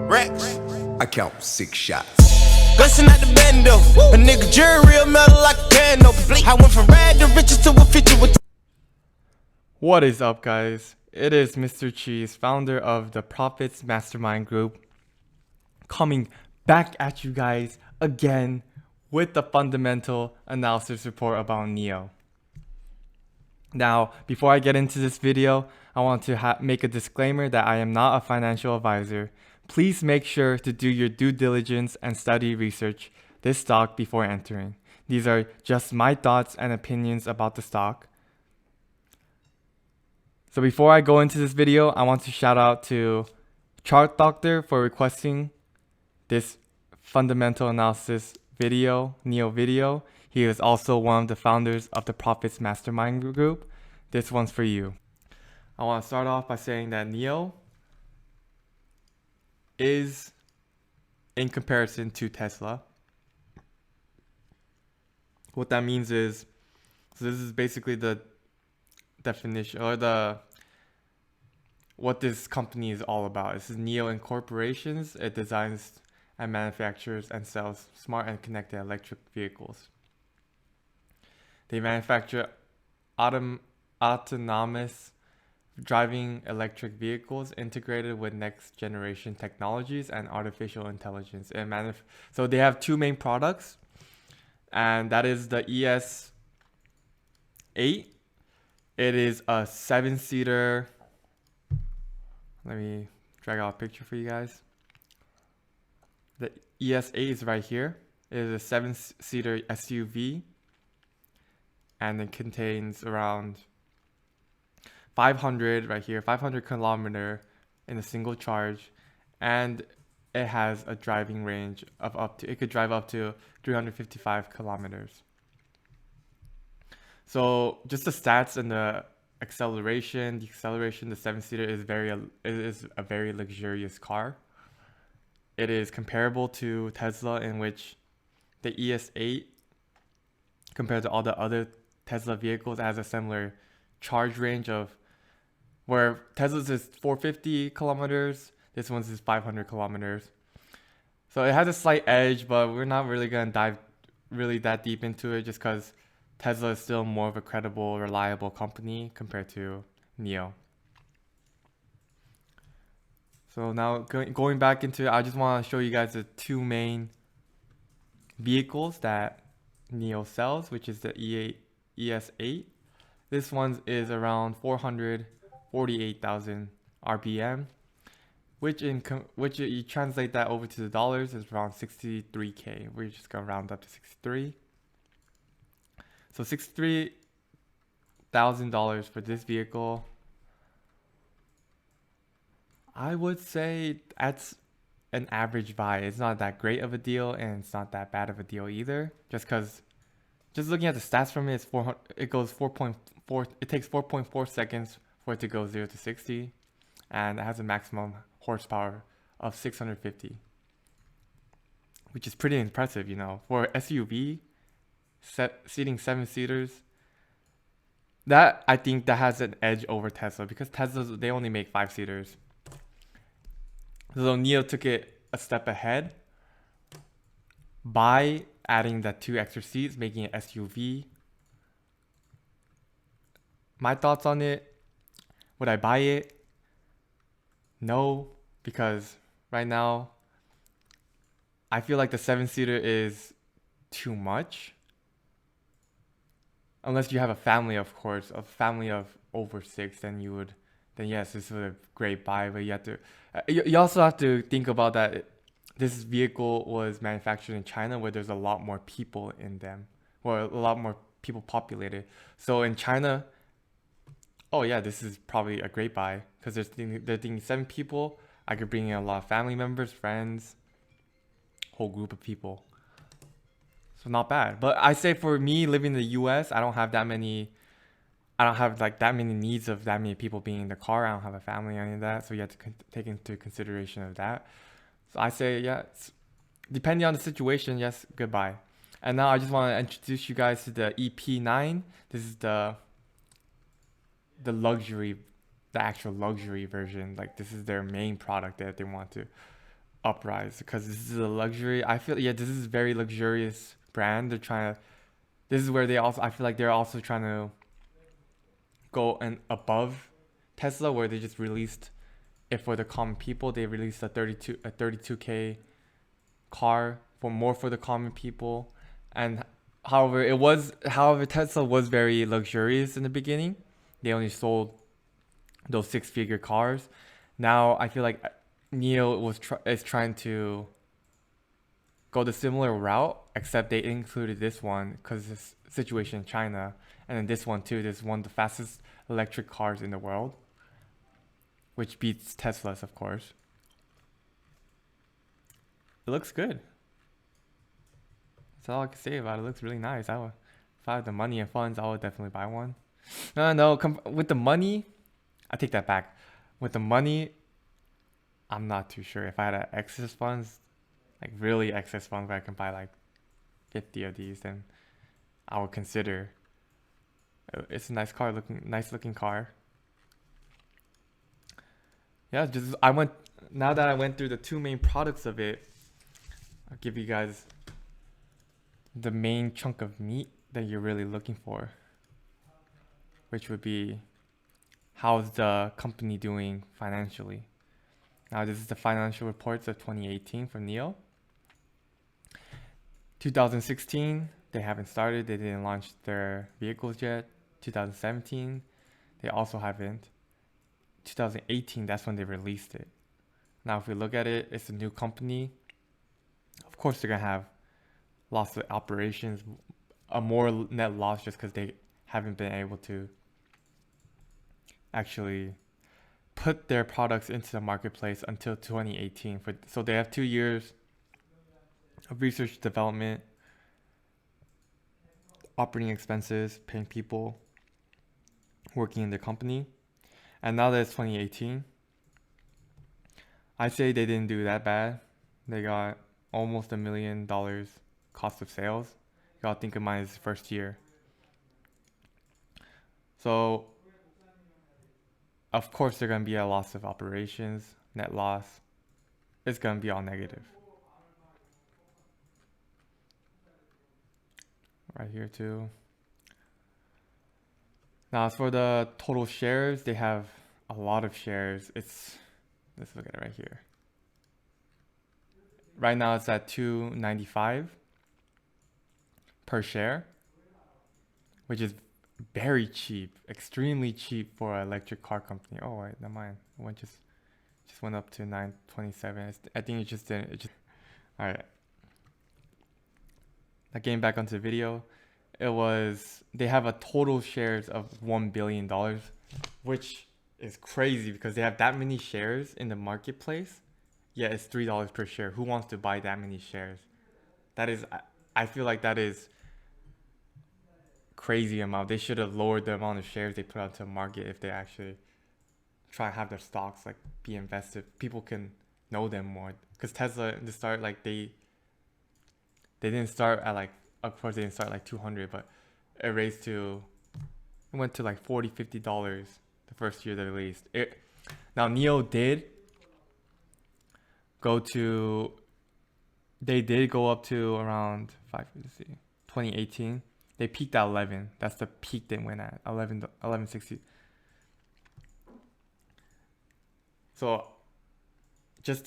Rex. I count 6 shots. Gussin' at the bando. A nigga jury real metal like a piano. I went from rad to riches to a feature with. What is up, guys? It is Mr.Cheeze, founder of the Prophets Mastermind Group, coming back at you guys again with the fundamental analysis report about NIO. Now, before I get into this video, I want to make a disclaimer that I am not a financial advisor. Please make sure to do your due diligence and study research this stock before entering. These are just my thoughts and opinions about the stock. So before I go into this video, I want to shout out to Chart Doctor for requesting this fundamental analysis video, NIO video. He is also one of the founders of the Prophets Mastermind Group. This one's for you. I want to start off by saying that NIO is, in comparison to Tesla, what that means is, so this is basically the definition or what this company is all about. This is NIO Inc. It designs and manufactures and sells smart and connected electric vehicles. They manufacture autonomous driving electric vehicles integrated with next generation technologies and artificial intelligence. So they have two main products, and that is the ES8. It is a 7-seater. Let me drag out a picture for you guys. The ES8 is right here. It is a 7-seater SUV, and it contains around 500 right here, 500 kilometer in a single charge, and it has a driving range of it could drive up to 355 kilometers. So just the stats and the acceleration, the 7-seater is a very luxurious car. It is comparable to Tesla, in which the ES8, compared to all the other Tesla vehicles, has a similar charge range of where Tesla's is 450 kilometers, this one's is 500 kilometers. So it has a slight edge, but we're not really going to dive really that deep into it, just because Tesla is still more of a credible, reliable company compared to NIO. So now going back into it, I just want to show you guys the two main vehicles that NIO sells, which is the ES8. This one is around 448,000 RPM, which you translate that over to the dollars is around 63K. We're just gonna round up to 63. So $63,000 for this vehicle. I would say that's an average buy. It's not that great of a deal, and it's not that bad of a deal either. Just looking at the stats from it, it goes 4.4. It takes 4.4 seconds for it to go 0 to 60, and it has a maximum horsepower of 650, which is pretty impressive, you know, for SUV seating 7-seaters. That, I think, that has an edge over Tesla, because Teslas, they only make 5-seaters. So NIO took it a step ahead by adding that 2 extra seats, making it SUV. My thoughts on it: would I buy it? No, because right now I feel like the 7-seater is too much. Unless you have a family, of course, a family of over 6, then yes, this is a great buy. But you also have to think about that this vehicle was manufactured in China, where there's a lot more people in them, or a lot more people populated. So in China, oh yeah, this is probably a great buy, because they're thinking 7 people. I could bring in a lot of family members, friends, whole group of people. So not bad. But I say, for me living in the US, I don't have like that many needs of that many people being in the car. I don't have a family or any of that, so you have to take into consideration of that. So I say, yeah, depending on the situation, yes, goodbye. And now I just want to introduce you guys to the EP9. This is the luxury, the actual luxury version. Like, this is their main product that they want to uprise because this is a luxury. I feel this is a very luxurious brand. They're trying to. This is where I feel like they're also trying to go and above Tesla, where they just released it for the common people. They released a 32K car for the common people, and however Tesla was very luxurious in the beginning. They only sold those 6-figure cars. Now I feel like NIO is trying to go the similar route, except they included this one because this situation in China, and then this one too. This is one of the fastest electric cars in the world, which beats Tesla's, of course. It looks good. That's all I can say about it. It looks really nice. If I had the money and funds, I would definitely buy one. With the money, I take that back. With the money, I'm not too sure. If I had excess funds, like really excess funds where I can buy like 50 of these, then I would consider. It's a nice looking car. Yeah, now that I went through the two main products of it, I'll give you guys the main chunk of meat that you're really looking for, which would be how's the company doing financially. Now this is the financial reports of 2018 from NIO. 2016, they haven't started. They didn't launch their vehicles yet. 2017, they also haven't. 2018, that's when they released it. Now if we look at it, it's a new company. Of course they're gonna have lots of operations, a more net loss just because they haven't been able to actually put their products into the marketplace until 2018. So they have 2 years of research development, operating expenses, paying people working in the company. And now that it's 2018, I'd say they didn't do that bad. They got almost $1 million cost of sales. You gotta think of mine as first year. So, of course, there's gonna be a loss of operations, net loss. It's gonna be all negative. Right here too. Now, as for the total shares, they have a lot of shares. Let's look at it right here. Right now, it's at $2.95 per share, which is very cheap, extremely cheap for an electric car company. Oh wait, never mind. It just went up to $9.27. I think it just didn't. All right. Now getting back onto the video, they have a total shares of $1 billion, which is crazy because they have that many shares in the marketplace. Yeah, it's $3 per share. Who wants to buy that many shares? I feel like that is crazy amount. They should have lowered the amount of shares they put onto the market if they actually try to have their stocks like be invested. People can know them more. Because Tesla, at the start, like they didn't start at like, of course they didn't start at like 200, but it went to like $40, $50 the first year they released it. Now NIO did go up to around 2018. They peaked at 11. That's the peak they went at, 1160. So just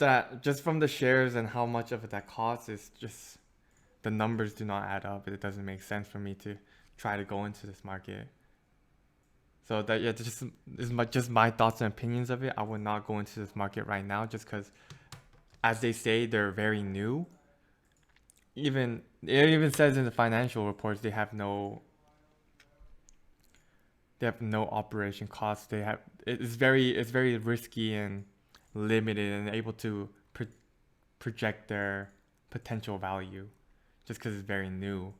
from the shares and how much of it that costs, is just the numbers do not add up. It doesn't make sense for me to try to go into this market. So that this is just my thoughts and opinions of it. I would not go into this market right now just because, as they say, they're very new. It even says in the financial reports they have no operation costs. It's very risky and limited and able to project their potential value just because it's very new.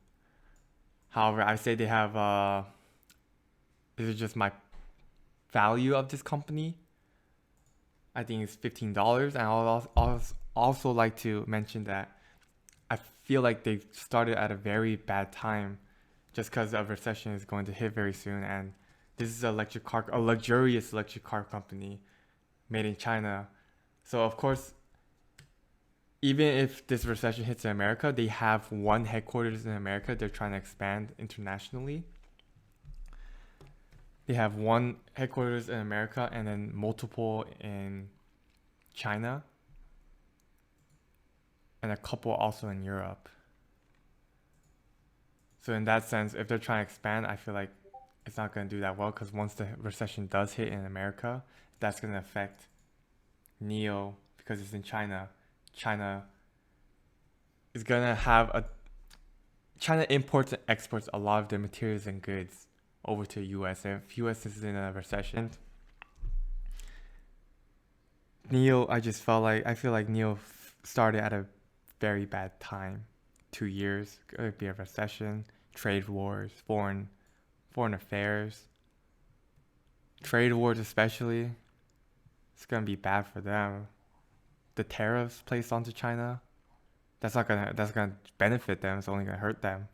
However, I say they have this is just my value of this company. I think it's $15, and I'll also like to mention that I feel like they started at a very bad time just because a recession is going to hit very soon, and this is a luxurious electric car company made in China. So of course even if this recession hits in America, they have one headquarters in America. They're trying to expand internationally. They have one headquarters in America and then multiple in China and a couple also in Europe. So in that sense, if they're trying to expand, I feel like it's not going to do that well, because once the recession does hit in America, that's going to affect NIO because it's in China. China is going to have a... China imports and exports a lot of their materials and goods over to US. And if US is in a recession, NIO, I feel like NIO started at a very bad time. 2 years, could be a recession, trade wars, foreign affairs. Trade wars especially, it's gonna be bad for them. The tariffs placed onto China, that's gonna benefit them, it's only gonna hurt them.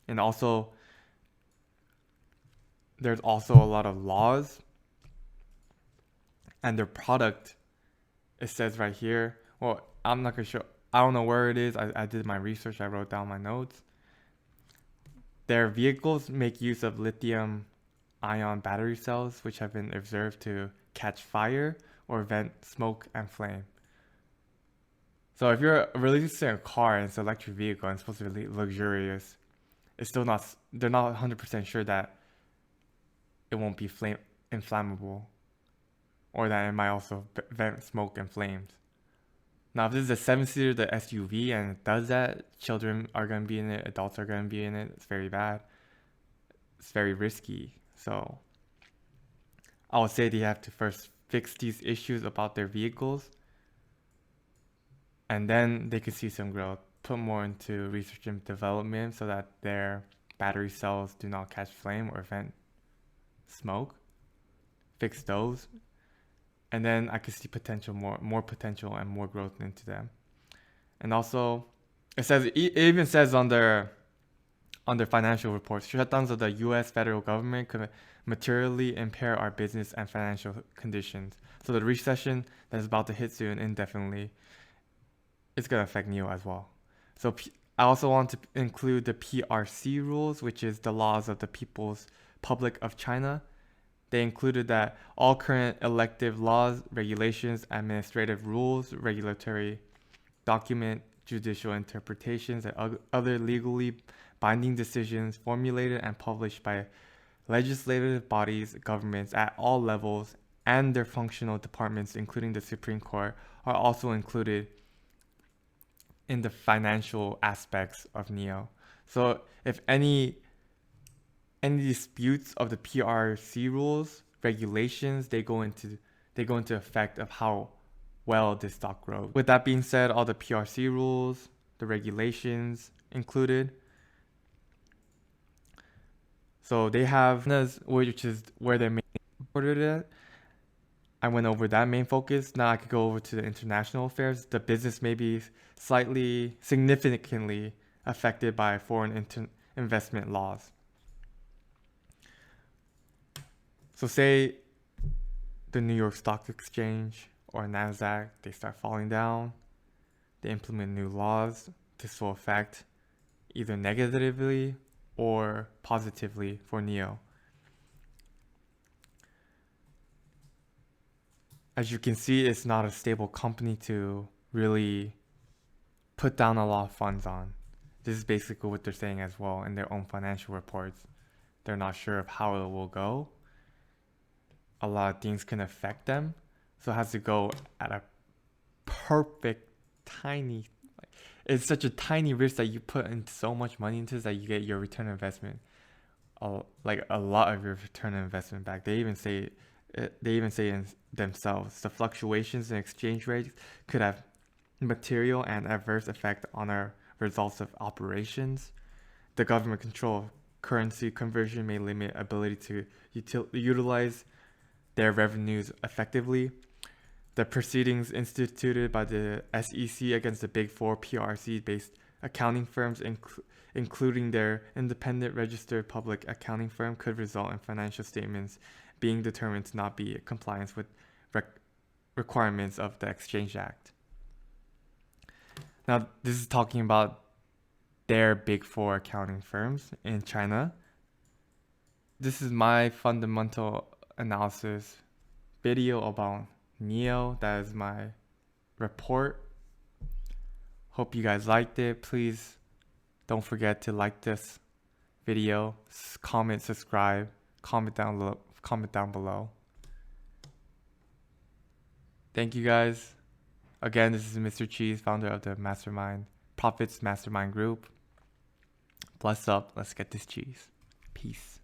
And also, there's also a lot of laws, and their product, it says right here, well, I'm not gonna show, I don't know where it is. I did my research, I wrote down my notes. Their vehicles make use of lithium ion battery cells, which have been observed to catch fire or vent smoke and flame. So if you're releasing a car and it's an electric vehicle and it's supposed to be luxurious, it's still not, they're not 100% sure that it won't be inflammable, or that it might also vent smoke and flames. Now, if this is a 7-seater, the SUV, and it does that, children are going to be in it, adults are going to be in it, it's very bad. It's very risky. So I would say they have to first fix these issues about their vehicles, and then they could see some growth. Put more into research and development so that their battery cells do not catch flame or vent smoke. Fix those. And then I could see potential, more potential and more growth into them. And also, it even says on their financial reports, shutdowns of the U.S. federal government could materially impair our business and financial conditions. So the recession that is about to hit soon, indefinitely, it's gonna affect NIO as well. So I also want to include the PRC rules, which is the laws of the People's Republic of China. They included that all current elective laws, regulations, administrative rules, regulatory document, judicial interpretations, and other legally binding decisions formulated and published by legislative bodies, governments at all levels, and their functional departments, including the Supreme Court, are also included in the financial aspects of NIO. So if any disputes of the PRC rules, regulations, they go into effect of how well this stock grows. With that being said, all the PRC rules, the regulations included. So they have, which is where they're mainly reported at. I went over that main focus. Now I could go over to the international affairs. The business may be significantly affected by foreign investment laws. So say the New York Stock Exchange or NASDAQ, they start falling down, they implement new laws. This will affect either negatively or positively for NIO. As you can see, it's not a stable company to really put down a lot of funds on. This is basically what they're saying as well in their own financial reports. They're not sure of how it will go. A lot of things can affect them, so it has to go at a perfect tiny, it's such a tiny risk that you put in so much money into this that you get your return on investment, like a lot of your return on investment back. They even say in themselves, the fluctuations in exchange rates could have material and adverse effect on our results of operations. The government control currency conversion may limit ability to utilize their revenues effectively. The proceedings instituted by the SEC against the Big Four PRC-based accounting firms, including their independent registered public accounting firm, could result in financial statements being determined to not be in compliance with requirements of the Exchange Act. Now, this is talking about their big four accounting firms in China. This is my fundamental analysis video about NIO. That is my report. Hope you guys liked it. Please don't forget to like this video, comment, subscribe, comment down below. Thank you guys. Again, this is Mr.Cheeze, founder of the Prophets Mastermind Group. Bless up. Let's get this cheese. Peace.